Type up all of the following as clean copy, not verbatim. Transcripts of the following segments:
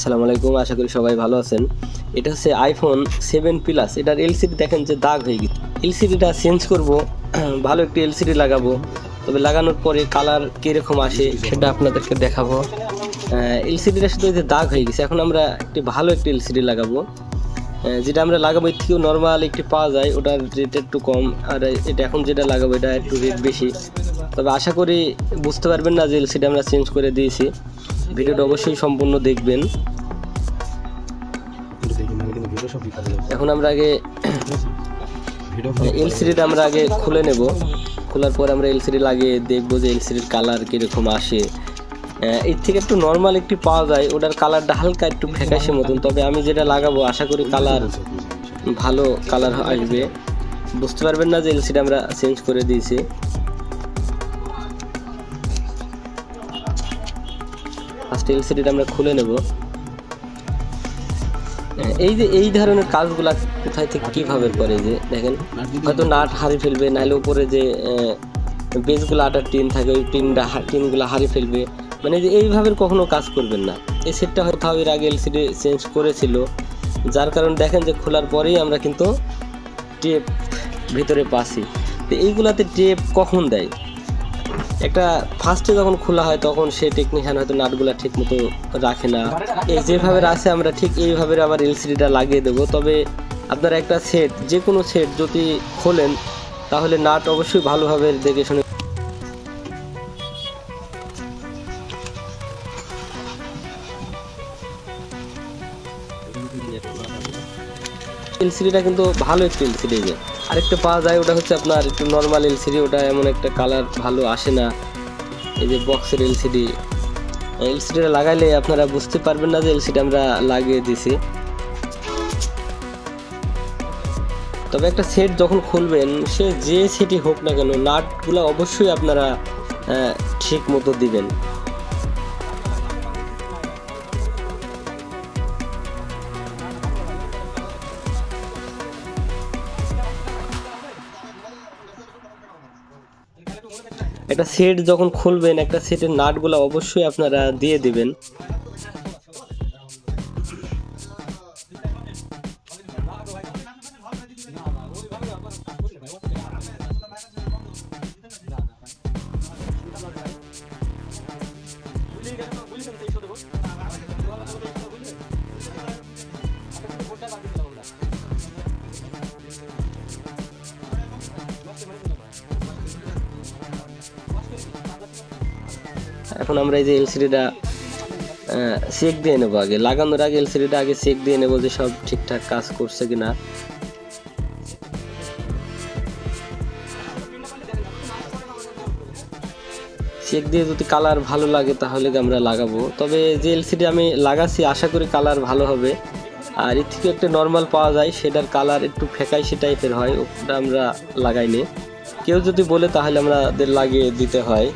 আসসালামু আলাইকুম, আশা করি সবাই ভালো আছেন। এটা হচ্ছে আইফোন 7 প্লাস। এটার এলসিডি দেখেন যে দাগ হয়ে গেছে। এলসিডিটা চেঞ্জ করব, ভালো একটি এলসিডি লাগাবো। তবে লাগানোর পরে কালার কীরকম আসে সেটা আপনাদেরকে দেখাবো। এলসিডিটা শুধু যে দাগ হয়ে গেছে, এখন আমরা একটি ভালো একটি এলসিডি লাগাবো। যেটা আমরা লাগাবো এর থেকেও নর্মাল একটি পাওয়া যায়, ওটার রেট একটু কম। আর এটা এখন যেটা লাগাবো এটা একটু রেট বেশি। তবে আশা করি বুঝতে পারবেন না যে এলসিডি আমরা চেঞ্জ করে দিয়েছি। ভিডিওটা অবশ্যই সম্পূর্ণ দেখবেন। এখন আমরা আগে এলসিডিটা আমরা আগে খুলে নেব। খোলার পর আমরা এলসিডি লাগিয়ে দেখবো যে এলসিডির কালার কীরকম আসে। এর থেকে একটু নর্মাল একটি পাওয়া যায়, ওটার কালারটা হালকা একটু ফ্যাকাশে মতন। তবে আমি যেটা লাগাবো আশা করি কালার ভালো কালার আসবে, বুঝতে পারবেন না যে এলসিডি আমরা চেঞ্জ করে দিয়েছি। ফার্স্ট এলসিডিটা আমরা খুলে নেব। এই যে এই ধরনের কাজগুলা কোথায় থেকে কীভাবে করে, যে দেখেন হয়তো নাট হারিয়ে ফেলবে, নাহলে উপরে যে বেসগুলো আটার টিন থাকে ওই টিনগুলো হারিয়ে ফেলবে। মানে যে এইভাবে কখনো কাজ করবেন না। এই সেটটা হয়তো এর আগে এলসিডি চেঞ্জ করেছিল, যার কারণে দেখেন যে খোলার পরেই আমরা কিন্তু টেপ ভিতরে পাচ্ছি। তো এইগুলাতে টেপ কখন দেয়, একটা ফার্স্টে যখন খোলা হয় তখন সে টেকনিশিয়ান হয়তো নাটগুলা ঠিক মতো রাখে না। এই যেভাবে রাখে আমরা ঠিক এইভাবে আবার এলসিডিটা লাগিয়ে দেবো। তবে আপনারা একটা সেট, যে কোনো সেট যদি খোলেন তাহলে নাট অবশ্যই ভালোভাবে দেখে শুনে। এলসিডিটা কিন্তু ভালো একটু এলসিডি। যে আরেকটা পাওয়া যায় ওটা হচ্ছে আপনার একটু নর্মাল এলসিডি, ওটা এমন একটা কালার ভালো আসে না। এই যে বক্সের এলসিডিটা লাগাইলে আপনারা বুঝতে পারবেন না যে এলসিডি আমরা লাগিয়ে দিছি। তবে একটা সেট যখন খুলবেন, সে যে সেটই হোক না কেন, নাটগুলো অবশ্যই আপনারা ঠিক মতো দিবেন। একটা সেট যখন খুলবেন, একটা সেটের নাটগুলো অবশ্যই আপনারা দিয়ে দিবেন। এখন আমরা এই যে এলসিডিটা চেক দিয়ে নেবো। আগে লাগানোর আগে এলসিডিটা আগে চেক দিয়ে নেবো যে সব ঠিকঠাক কাজ করছে কিনা। চেক দিয়ে যদি কালার ভালো লাগে তাহলে আমরা লাগাবো। তবে যে এলসিডি আমি লাগাচ্ছি আশা করি কালার ভালো হবে। আর এর থেকে একটা নর্মাল পাওয়া যায়, সেটার কালার একটু ফ্যাকাশে টাইপের হয়, ওটা আমরা লাগাইনি। কেউ যদি বলে তাহলে আমাদের লাগিয়ে দিতে হয়।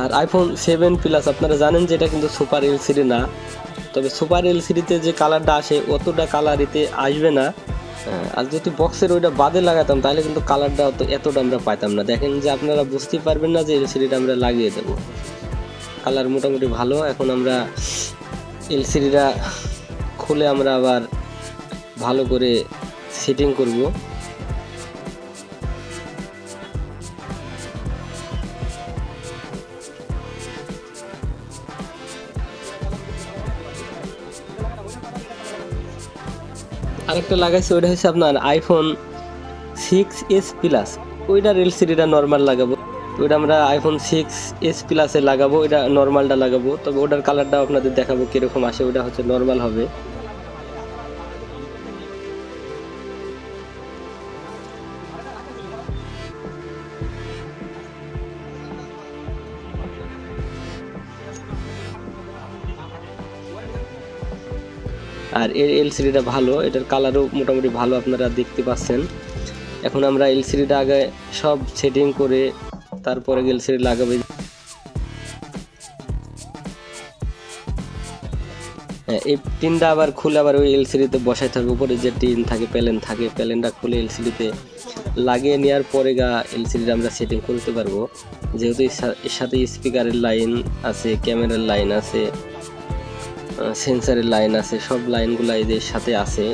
আর আইফোন 7 প্লাস আপনারা জানেন যে এটা কিন্তু সুপার এলসিডি না। তবে সুপার এলসিডিতে যে কালারটা আসে অতটা কালার এতে আসবে না। আর যদি বক্সের ওইটা বাদে লাগাতাম তাহলে কিন্তু কালারটা এতটা আমরা পাইতাম না। দেখেন যে আপনারা বুঝতেই পারবেন না যে এলসিডিটা আমরা লাগিয়ে দেব। কালার মোটামুটি ভালো। এখন আমরা এলসিডিটা খুলে আমরা আবার ভালো করে সেটিং করব। আরেকটা লাগাইছি, ওইটা হচ্ছে আপনার আইফোন 6s প্লাস। ওইটার এলসিডিটা নর্মাল লাগাবো। ওইটা আমরা আইফোন 6s প্লাসে লাগাবো, ওইটা নর্মালটা লাগাবো। তবে ওটার কালারটাও আপনাদের দেখাবো কীরকম আসে। ওটা হচ্ছে নর্মাল হবে। আর এর এলসিডিটা ভালো, এটার কালারও মোটামুটি ভালো, আপনারা দেখতে পাচ্ছেন। এখন আমরা এলসিডিটা আগে সব সেটিং করে তারপরে এলসিডি লাগাবে। এই টিনটা আবার খুলে আবার ওই এলসিডিতে বসাইতে হবে। উপরে যে টিন থাকে, প্যালেন থাকে, প্যালেনটা খুলে এলসিডিতে লাগিয়ে নেওয়ার পরে এলসিডিটা আমরা সেটিং করতে পারবো। যেহেতু এর সাথে স্পিকারের লাইন আছে, ক্যামেরার লাইন আছে, সেন্সারের লাইন আছে, সব লাইনগুলো এদের সাথে আছে।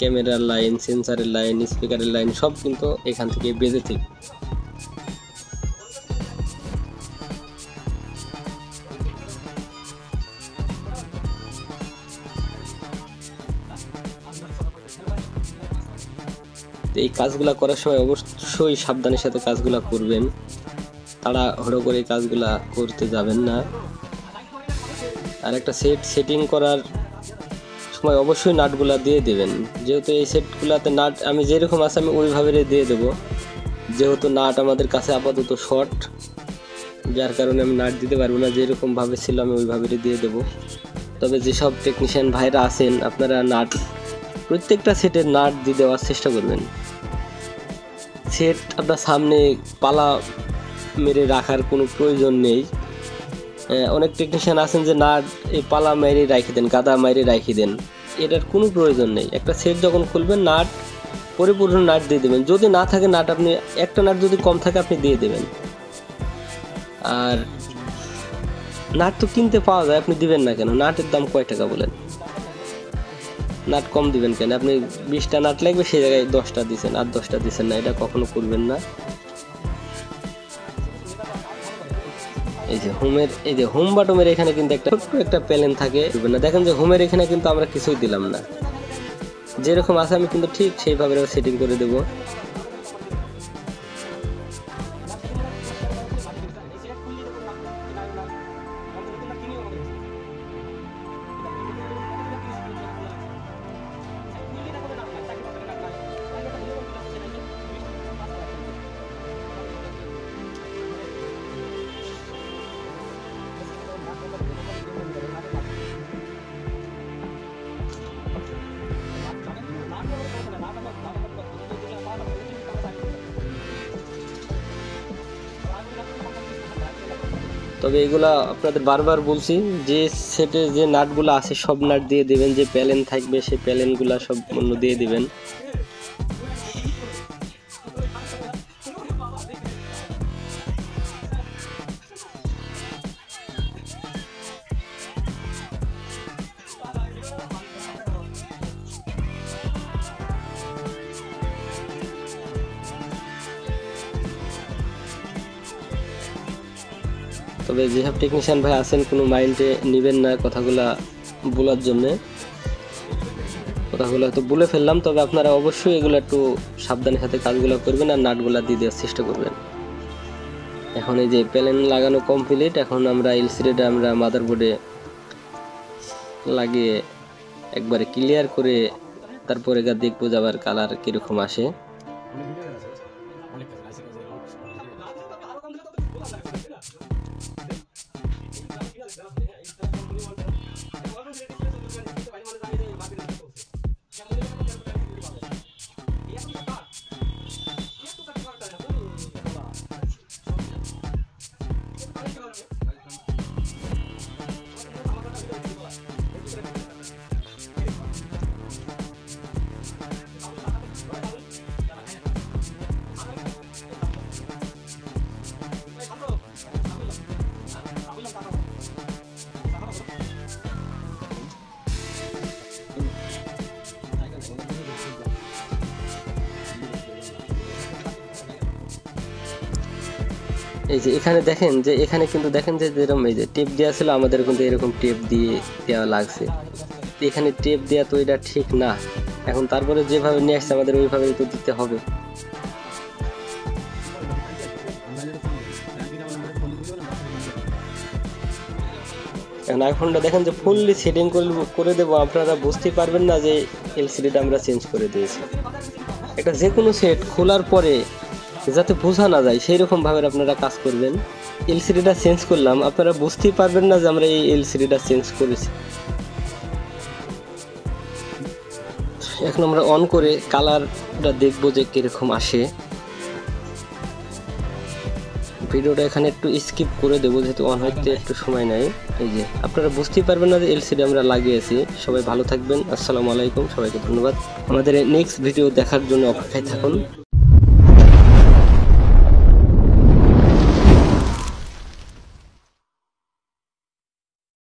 ক্যামেরার লাইন, সেন্সারের লাইন, স্পিকারের লাইন সব কিন্তু এখান থেকে বেজে থাকে। এই কাজগুলা করার সময় অবশ্যই সাবধানের সাথে কাজগুলা করবেন, তাড়াহুড়ো করে কাজগুলা করতে যাবেন না। আর একটা সেটিং করার সময় অবশ্যই নাটগুলা দিয়ে দেবেন। যেহেতু এই সেটগুলাতে নাট আমি যেরকম আছে আমি ওইভাবে দিয়ে দেবো। যেহেতু নাট আমাদের কাছে আপাতত শর্ট, যার কারণে আমি নাট দিতে পারবো না। যেরকমভাবে ছিল আমি ওইভাবে দিয়ে দেবো। তবে যেসব টেকনিশিয়ান ভাইরা আছেন, আপনারা নাট প্রত্যেকটা সেটের নাট দিয়ে দেওয়ার চেষ্টা করবেন। সেট আপনার সামনে পালা মেরে রাখার কোনো প্রয়োজন নেই। অনেক টেকনিশিয়ান আছেন যে নাট এই পালা মেরে রাখি দেন, গাদা মেরে রাখি দেন, এটার কোনো প্রয়োজন নেই। একটা সেট যখন খুলবেন নাট পরিপূর্ণ নাট দিয়ে দেবেন। যদি না থাকে নাট, আপনি একটা নাট যদি কম থাকে আপনি দিয়ে দেবেন। আর নাট তো কিনতে পাওয়া যায়, আপনি দিবেন না কেন? নাটের দাম কয় টাকা বলেন? নাট কম দিবেন কেন? আপনি 20টা নাট লাগবে, সেই জায়গায় 10টা দিচ্ছেন, আর 10টা দিচ্ছেন না, এটা কখনো করবেন না। এই যে হোম বাটমের এখানে কিন্তু একটা ছোট্ট একটা প্যালেন থাকে না, দেখেন যে হোমের এখানে কিন্তু আমরা কিছুই দিলাম না। যেরকম আছে আমি কিন্তু ঠিক সেইভাবে সেটিং করে দেবো। তবে এগুলা আপনাদের বারবার বলছি যে সেটে যে নাটগুলো আছে সব নাট দিয়ে দেবেন। যে প্যালেন থাকবে সেই প্যালেনগুলা সব দিয়ে দিবেন। তবে যেসব টেকনিশিয়ান ভাই আছেন কোনো মাইন্ডে নেবেন না কথাগুলা বলার জন্যে। কথাগুলো হয়তো বলে ফেললাম, তবে আপনারা অবশ্যই এগুলো একটু সাবধানের সাথে কাজগুলো করবেন আর নাটগুলা দিয়ে দেওয়ার চেষ্টা করবেন। এখন এই যে প্যালেন লাগানো কমপ্লিট, এখন আমরা এলসিডিটা আমরা মাদারবোর্ডে লাগিয়ে একবারে ক্লিয়ার করে তারপরে দেখবো যে আবার কালার কিরকম আসে। এই যে এখানে দেখেন যে এখানে কিন্তু দেখেন যে যেরকম এই যে টেপ দেওয়া ছিল, আমাদের কিন্তু এরকম টেপ দিয়ে দেওয়া লাগছে। এখানে টেপ দেওয়া তো এটা ঠিক না। এখন তারপরে যেভাবে নিয়ে আসছে আমাদের ওইভাবেই তো দিতে হবে। এখন আইফোনটা দেখেন যে ফুললি সেটিং করে দেবো, আপনারা বুঝতেই পারবেন না যে এলসিডিটা আমরা চেঞ্জ করে দিয়েছি। এটা যে কোনো সেট খোলার পরে যাতে বোঝা না যায় সেই রকম ভাবে আপনারা কাজ করবেন। এলসিডিটা চেঞ্জ করলাম, আপনারা বুঝতেই পারবেন না যে আমরা এই এলসিডিটা চেঞ্জ করেছি। এখন আমরা অন করে কালারটা দেখবো যে কিরকম আসে। ভিডিওটা এখানে একটু স্কিপ করে দেবো যেহেতু অন হইতে একটু সময় নেয়। এই যে আপনারা বুঝতেই পারবেন না যে এলসিডি আমরা লাগিয়েছি। সবাই ভালো থাকবেন, আসসালামু আলাইকুম, সবাইকে ধন্যবাদ। আমাদের নেক্সট ভিডিও দেখার জন্য অপেক্ষায় থাকুন।